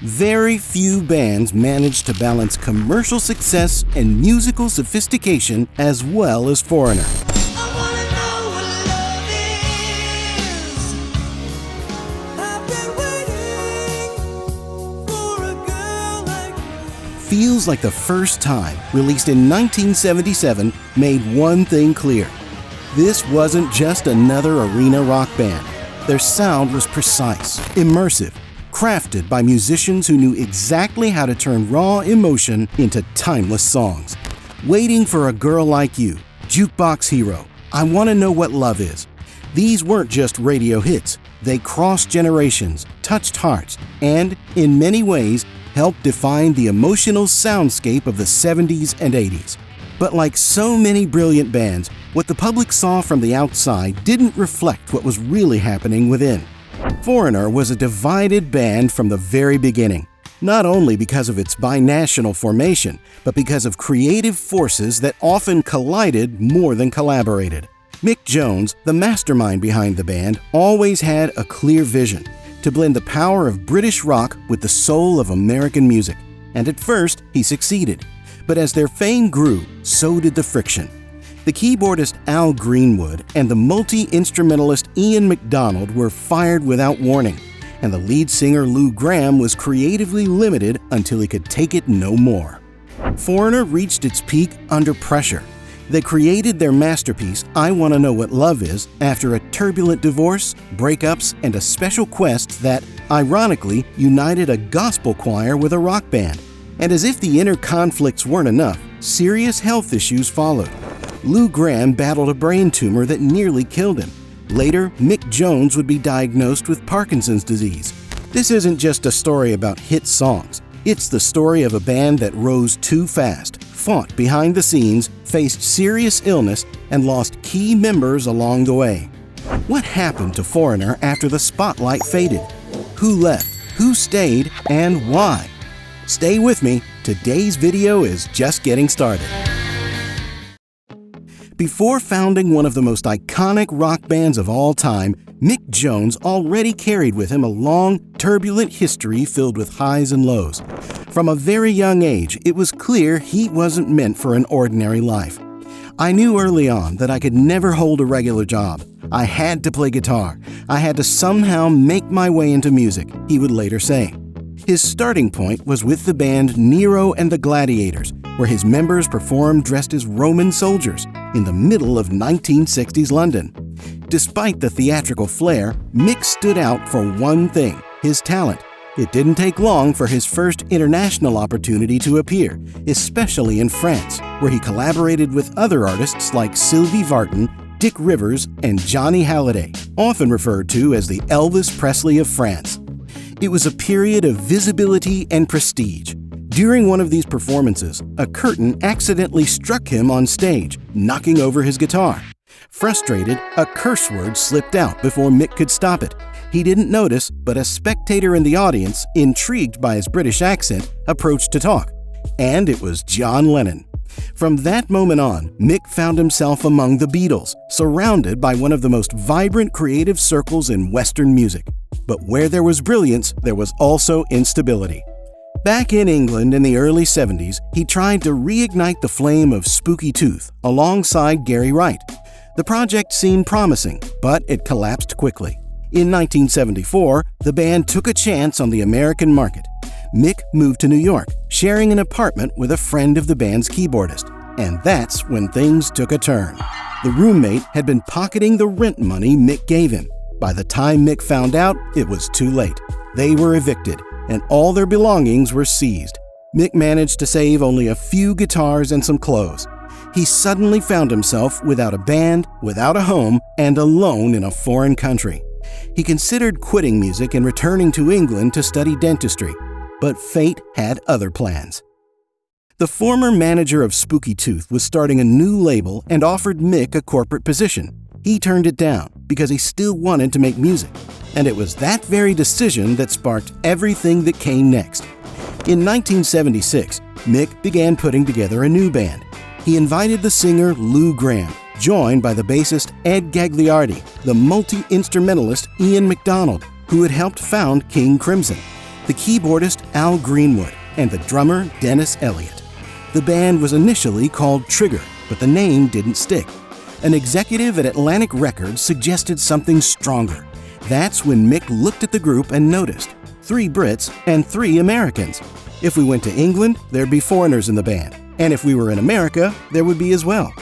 Very few bands manage to balance commercial success and musical sophistication as well as Foreigner. Feels Like the First Time, released in 1977, made one thing clear. This wasn't just another arena rock band. Their sound was precise, immersive, crafted by musicians who knew exactly how to turn raw emotion into timeless songs. Waiting for a Girl Like You, Juke Box Hero, I Want to Know What Love Is. These weren't just radio hits. They crossed generations, touched hearts, and, in many ways, helped define the emotional soundscape of the 70s and 80s. But like so many brilliant bands, what the public saw from the outside didn't reflect what was really happening within. Foreigner was a divided band from the very beginning, not only because of its binational formation, but because of creative forces that often collided more than collaborated. Mick Jones, the mastermind behind the band, always had a clear vision: to blend the power of British rock with the soul of American music. And at first, he succeeded. But as their fame grew, so did the friction. The keyboardist Al Greenwood and the multi-instrumentalist Ian MacDonald were fired without warning, and the lead singer Lou Gramm was creatively limited until he could take it no more. Foreigner reached its peak under pressure. They created their masterpiece, I Want to Know What Love Is, after a turbulent divorce, breakups, and a special quest that, ironically, united a gospel choir with a rock band. And as if the inner conflicts weren't enough, serious health issues followed. Lou Gramm battled a brain tumor that nearly killed him. Later, Mick Jones would be diagnosed with Parkinson's disease. This isn't just a story about hit songs. It's the story of a band that rose too fast, fought behind the scenes, faced serious illness, and lost key members along the way. What happened to Foreigner after the spotlight faded? Who left? Who stayed? And why? Stay with me. Today's video is just getting started. Before founding one of the most iconic rock bands of all time, Mick Jones already carried with him a long, turbulent history filled with highs and lows. From a very young age, it was clear he wasn't meant for an ordinary life. I knew early on that I could never hold a regular job. I had to play guitar. I had to somehow make my way into music, he would later say. His starting point was with the band Nero and the Gladiators, where his members performed dressed as Roman soldiers in the middle of 1960s London. Despite the theatrical flair, Mick stood out for one thing: his talent. It didn't take long for his first international opportunity to appear, especially in France, where he collaborated with other artists like Sylvie Vartan, Dick Rivers, and Johnny Hallyday, often referred to as the Elvis Presley of France. It was a period of visibility and prestige. During one of these performances, a curtain accidentally struck him on stage, knocking over his guitar. Frustrated, a curse word slipped out before Mick could stop it. He didn't notice, but a spectator in the audience, intrigued by his British accent, approached to talk. And it was John Lennon. From that moment on, Mick found himself among the Beatles, surrounded by one of the most vibrant creative circles in Western music. But where there was brilliance, there was also instability. Back in England in the early 70s, he tried to reignite the flame of Spooky Tooth alongside Gary Wright. The project seemed promising, but it collapsed quickly. In 1974, the band took a chance on the American market. Mick moved to New York, sharing an apartment with a friend of the band's keyboardist. And that's when things took a turn. The roommate had been pocketing the rent money Mick gave him. By the time Mick found out, it was too late. They were evicted, and all their belongings were seized. Mick managed to save only a few guitars and some clothes. He suddenly found himself without a band, without a home, and alone in a foreign country. He considered quitting music and returning to England to study dentistry, but fate had other plans. The former manager of Spooky Tooth was starting a new label and offered Mick a corporate position. He turned it down because he still wanted to make music, and it was that very decision that sparked everything that came next. In 1976, Mick began putting together a new band. He invited the singer Lou Gramm, joined by the bassist Ed Gagliardi, the multi-instrumentalist Ian MacDonald, who had helped found King Crimson. the keyboardist Al Greenwood, and the drummer Dennis Elliott. The band was initially called Trigger, but the name didn't stick. An executive at Atlantic Records suggested something stronger. That's when Mick looked at the group and noticed 3 Brits and 3 Americans. If we went to England, there'd be foreigners in the band. And if we were in America, there would be as well.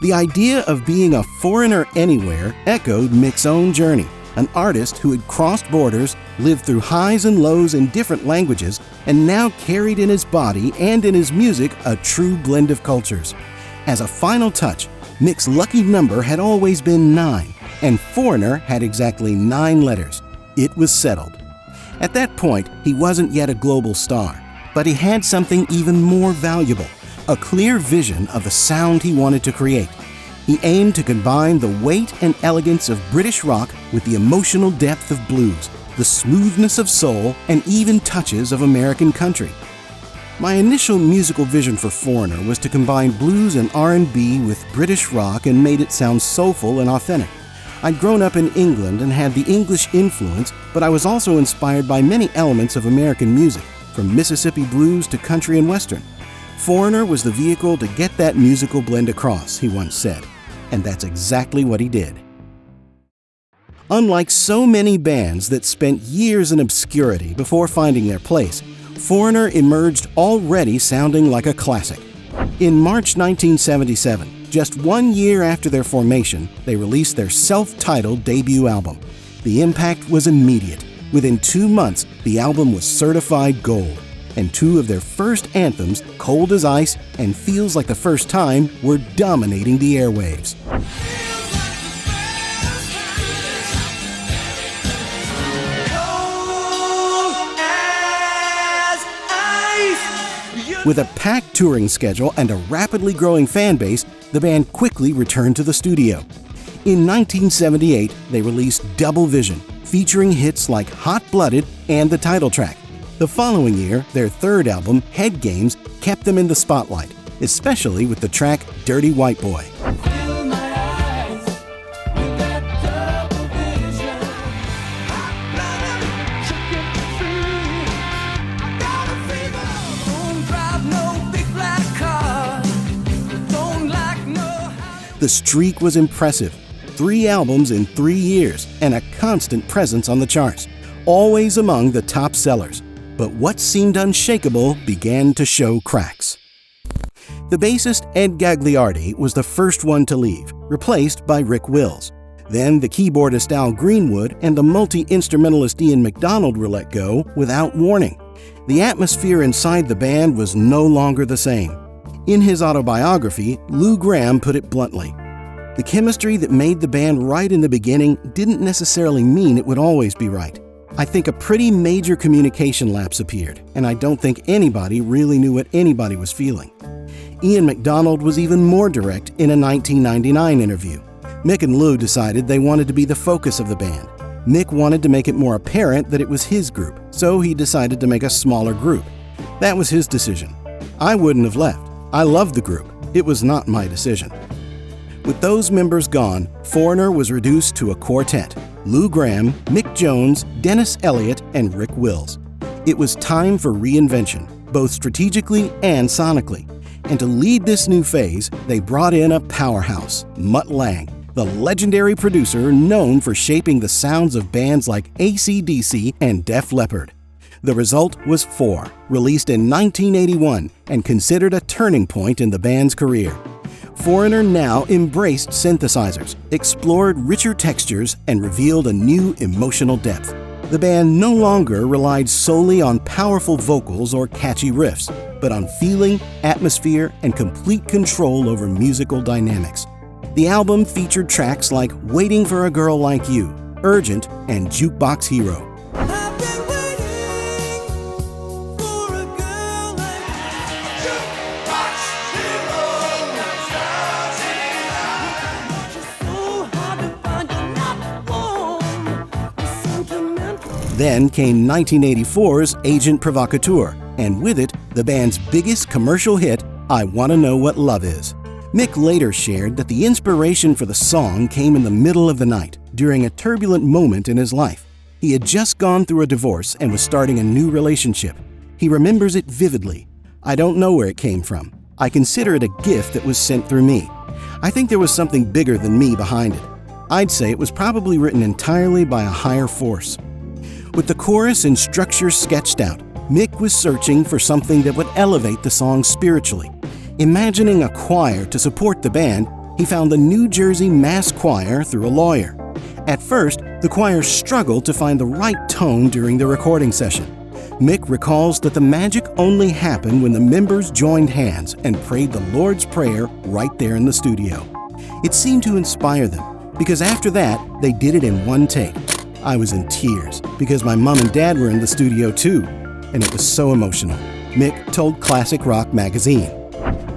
The idea of being a foreigner anywhere echoed Mick's own journey, an artist who had crossed borders, lived through highs and lows in different languages, and now carried in his body and in his music a true blend of cultures. As a final touch, Mick's lucky number had always been 9, and foreigner had exactly 9 letters. It was settled. At that point, he wasn't yet a global star, but he had something even more valuable. A clear vision of the sound he wanted to create. He aimed to combine the weight and elegance of British rock with the emotional depth of blues, the smoothness of soul, and even touches of American country. My initial musical vision for Foreigner was to combine blues and R&B with British rock and made it sound soulful and authentic. I'd grown up in England and had the English influence, but I was also inspired by many elements of American music, from Mississippi blues to country and western. Foreigner was the vehicle to get that musical blend across, he once said, and that's exactly what he did. Unlike so many bands that spent years in obscurity before finding their place, Foreigner emerged already sounding like a classic. In March 1977, just 1 year after their formation, they released their self-titled debut album. The impact was immediate. Within 2 months, the album was certified gold. And 2 of their first anthems, Cold as Ice and Feels Like the First Time, were dominating the airwaves. With a packed touring schedule and a rapidly growing fan base, the band quickly returned to the studio. In 1978, they released Double Vision, featuring hits like Hot Blooded and the title track. The following year, their third album, Head Games, kept them in the spotlight, especially with the track Dirty White Boy. The streak was impressive. 3 albums in 3 years and a constant presence on the charts, always among the top sellers. But what seemed unshakable began to show cracks. The bassist Ed Gagliardi was the first one to leave, replaced by Rick Wills. Then the keyboardist Al Greenwood and the multi-instrumentalist Ian MacDonald were let go without warning. The atmosphere inside the band was no longer the same. In his autobiography, Lou Gramm put it bluntly. The chemistry that made the band right in the beginning didn't necessarily mean it would always be right. I think a pretty major communication lapse appeared, and I don't think anybody really knew what anybody was feeling. Ian MacDonald was even more direct in a 1999 interview. Mick and Lou decided they wanted to be the focus of the band. Mick wanted to make it more apparent that it was his group, so he decided to make a smaller group. That was his decision. I wouldn't have left. I loved the group. It was not my decision. With those members gone, Foreigner was reduced to a quartet: Lou Gramm, Mick Jones, Dennis Elliott, and Rick Wills. It was time for reinvention, both strategically and sonically. And to lead this new phase, they brought in a powerhouse, Mutt Lange, the legendary producer known for shaping the sounds of bands like AC/DC and Def Leppard. The result was 4, released in 1981 and considered a turning point in the band's career. Foreigner now embraced synthesizers, explored richer textures, and revealed a new emotional depth. The band no longer relied solely on powerful vocals or catchy riffs, but on feeling, atmosphere, and complete control over musical dynamics. The album featured tracks like Waiting for a Girl Like You, Urgent, and Juke Box Hero. Then came 1984's Agent Provocateur, and with it, the band's biggest commercial hit, I Wanna Know What Love Is. Mick later shared that the inspiration for the song came in the middle of the night, during a turbulent moment in his life. He had just gone through a divorce and was starting a new relationship. He remembers it vividly. "I don't know where it came from. I consider it a gift that was sent through me. I think there was something bigger than me behind it. I'd say it was probably written entirely by a higher force." With the chorus and structure sketched out, Mick was searching for something that would elevate the song spiritually. Imagining a choir to support the band, he found the New Jersey Mass Choir through a lawyer. At first, the choir struggled to find the right tone during the recording session. Mick recalls that the magic only happened when the members joined hands and prayed the Lord's Prayer right there in the studio. It seemed to inspire them, because after that, they did it in one take. "I was in tears because my mom and dad were in the studio too, and it was so emotional," Mick told Classic Rock magazine.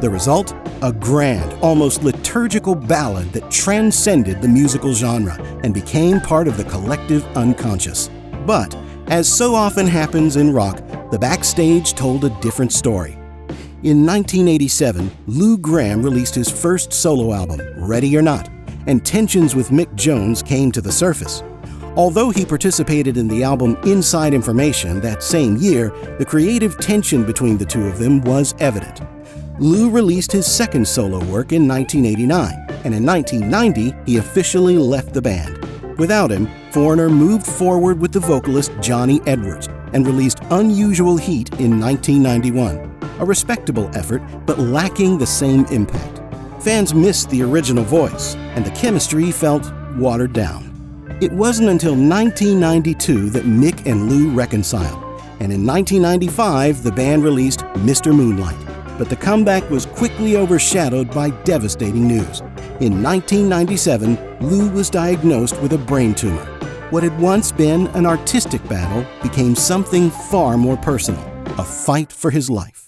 The result? A grand, almost liturgical ballad that transcended the musical genre and became part of the collective unconscious. But, as so often happens in rock, the backstage told a different story. In 1987, Lou Gramm released his first solo album, Ready or Not, and tensions with Mick Jones came to the surface. Although he participated in the album Inside Information that same year, the creative tension between the two of them was evident. Lou released his second solo work in 1989, and in 1990, he officially left the band. Without him, Foreigner moved forward with the vocalist Johnny Edwards and released Unusual Heat in 1991, a respectable effort but lacking the same impact. Fans missed the original voice, and the chemistry felt watered down. It wasn't until 1992 that Mick and Lou reconciled, and in 1995 the band released Mr. Moonlight. But the comeback was quickly overshadowed by devastating news. In 1997, Lou was diagnosed with a brain tumor. What had once been an artistic battle became something far more personal, a fight for his life.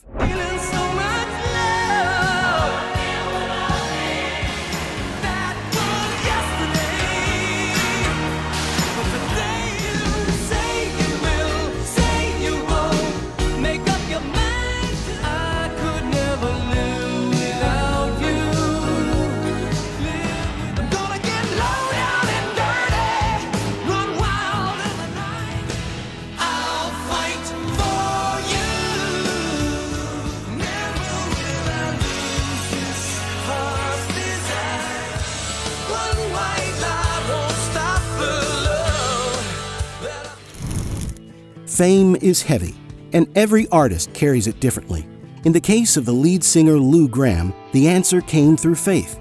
Fame is heavy, and every artist carries it differently. In the case of the lead singer Lou Gramm, the answer came through faith.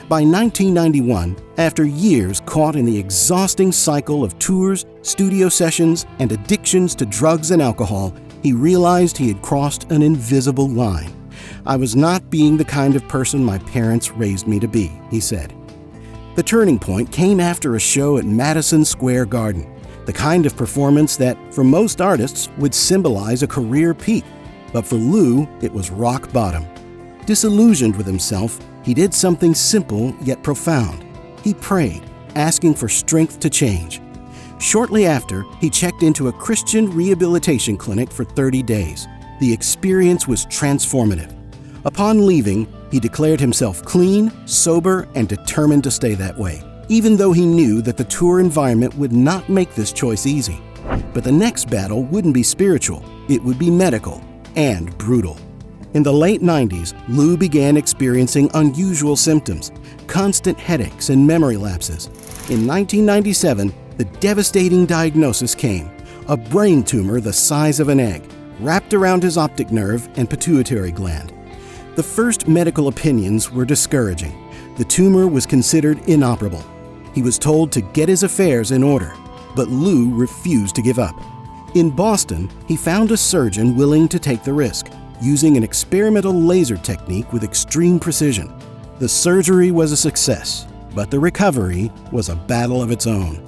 By 1991, after years caught in the exhausting cycle of tours, studio sessions, and addictions to drugs and alcohol, he realized he had crossed an invisible line. "I was not being the kind of person my parents raised me to be," he said. The turning point came after a show at Madison Square Garden, the kind of performance that, for most artists, would symbolize a career peak. But for Lou, it was rock bottom. Disillusioned with himself, he did something simple yet profound. He prayed, asking for strength to change. Shortly after, he checked into a Christian rehabilitation clinic for 30 days. The experience was transformative. Upon leaving, he declared himself clean, sober, and determined to stay that way, even though he knew that the tour environment would not make this choice easy. But the next battle wouldn't be spiritual, it would be medical and brutal. In the late 90s, Lou began experiencing unusual symptoms, constant headaches and memory lapses. In 1997, the devastating diagnosis came: a brain tumor the size of an egg, wrapped around his optic nerve and pituitary gland. The first medical opinions were discouraging. The tumor was considered inoperable. He was told to get his affairs in order, but Lou refused to give up. In Boston, he found a surgeon willing to take the risk, using an experimental laser technique with extreme precision. The surgery was a success, but the recovery was a battle of its own.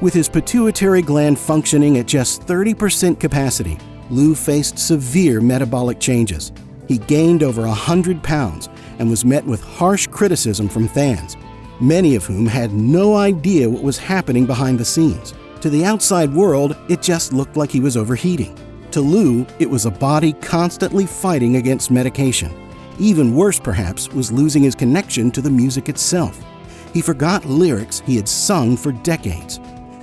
With his pituitary gland functioning at just 30% capacity, Lou faced severe metabolic changes. He gained over 100 pounds and was met with harsh criticism from fans, many of whom had no idea what was happening behind the scenes. To the outside world, it just looked like he was overheating. To Lou, it was a body constantly fighting against medication. Even worse, perhaps, was losing his connection to the music itself. He forgot lyrics he had sung for decades.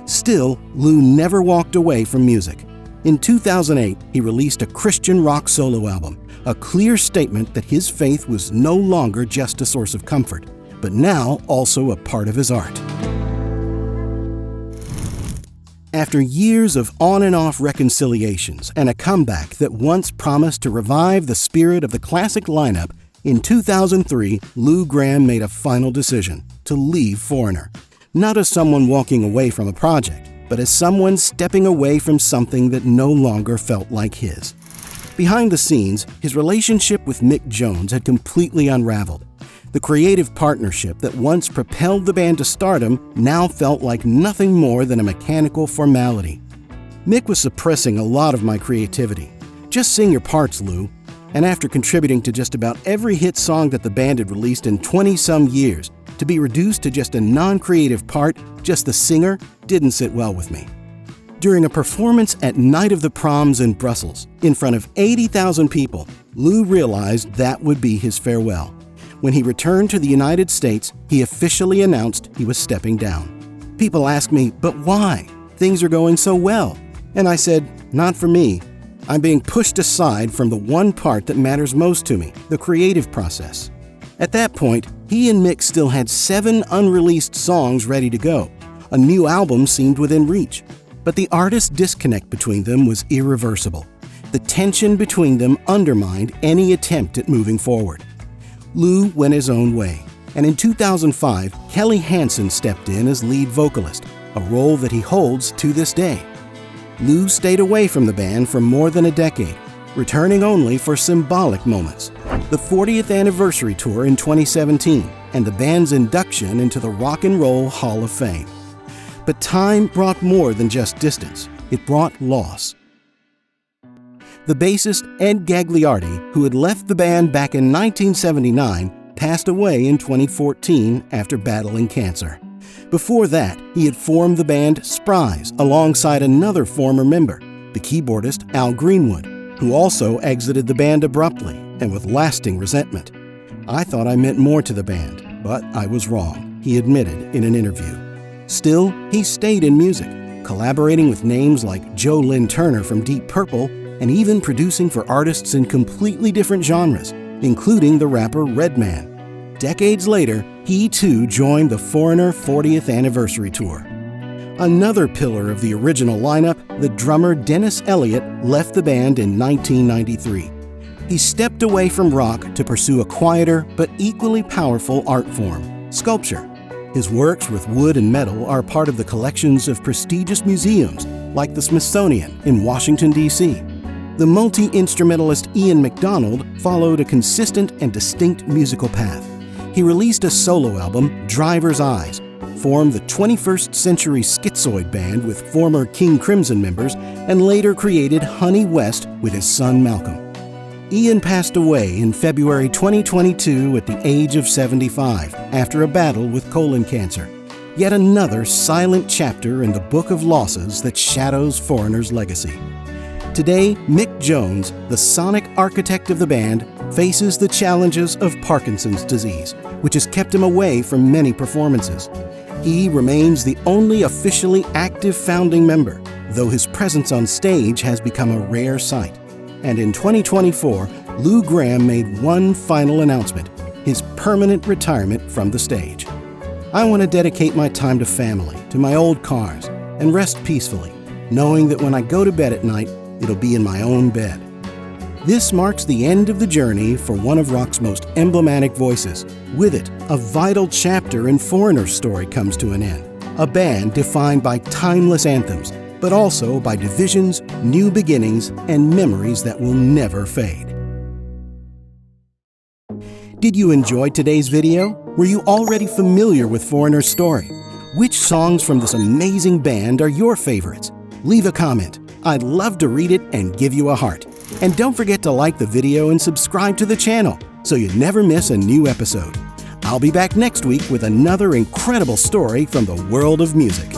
Still, Lou never walked away from music. In 2008, he released a Christian rock solo album, a clear statement that his faith was no longer just a source of comfort, but now also a part of his art. After years of on and off reconciliations and a comeback that once promised to revive the spirit of the classic lineup, in 2003, Lou Gramm made a final decision to leave Foreigner. Not as someone walking away from a project, but as someone stepping away from something that no longer felt like his. Behind the scenes, his relationship with Mick Jones had completely unraveled. The creative partnership that once propelled the band to stardom now felt like nothing more than a mechanical formality. Mick was suppressing a lot of my creativity. Just sing your parts, Lou. And after contributing to just about every hit song that the band had released in 20-some years, to be reduced to just a non-creative part, just the singer, didn't sit well with me. During a performance at Night of the Proms in Brussels, in front of 80,000 people, Lou realized that would be his farewell. When he returned to the United States, he officially announced he was stepping down. People ask me, but why? Things are going so well. And I said, not for me. I'm being pushed aside from the one part that matters most to me, the creative process. At that point, he and Mick still had 7 unreleased songs ready to go. A new album seemed within reach. But the artist disconnect between them was irreversible. The tension between them undermined any attempt at moving forward. Lou went his own way, and in 2005, Kelly Hansen stepped in as lead vocalist, a role that he holds to this day. Lou stayed away from the band for more than a decade, returning only for symbolic moments. The 40th anniversary tour in 2017, and the band's induction into the Rock and Roll Hall of Fame. But time brought more than just distance, it brought loss. The bassist Ed Gagliardi, who had left the band back in 1979, passed away in 2014 after battling cancer. Before that, he had formed the band Spries alongside another former member, the keyboardist Al Greenwood, who also exited the band abruptly and with lasting resentment. I thought I meant more to the band, but I was wrong, he admitted in an interview. Still, he stayed in music, collaborating with names like Joe Lynn Turner from Deep Purple and even producing for artists in completely different genres, including the rapper Redman. Decades later, he too joined the Foreigner 40th Anniversary Tour. Another pillar of the original lineup, the drummer Dennis Elliott, left the band in 1993. He stepped away from rock to pursue a quieter but equally powerful art form, sculpture. His works with wood and metal are part of the collections of prestigious museums like the Smithsonian in Washington, D.C. The multi-instrumentalist Ian MacDonald followed a consistent and distinct musical path. He released a solo album, Driver's Eyes, formed the 21st Century Schizoid Band with former King Crimson members, and later created Honey West with his son Malcolm. Ian passed away in February 2022 at the age of 75 after a battle with colon cancer. Yet another silent chapter in the book of losses that shadows Foreigner's legacy. Today, Mick Jones, the sonic architect of the band, faces the challenges of Parkinson's disease, which has kept him away from many performances. He remains the only officially active founding member, though his presence on stage has become a rare sight. And in 2024, Lou Gramm made one final announcement, his permanent retirement from the stage. I want to dedicate my time to family, to my old cars, and rest peacefully, knowing that when I go to bed at night, it'll be in my own bed. This marks the end of the journey for one of rock's most emblematic voices. With it, a vital chapter in Foreigner's story comes to an end. A band defined by timeless anthems, but also by divisions, new beginnings, and memories that will never fade. Did you enjoy today's video? Were you already familiar with Foreigner's story? Which songs from this amazing band are your favorites? Leave a comment. I'd love to read it and give you a heart. And don't forget to like the video and subscribe to the channel so you never miss a new episode. I'll be back next week with another incredible story from the world of music.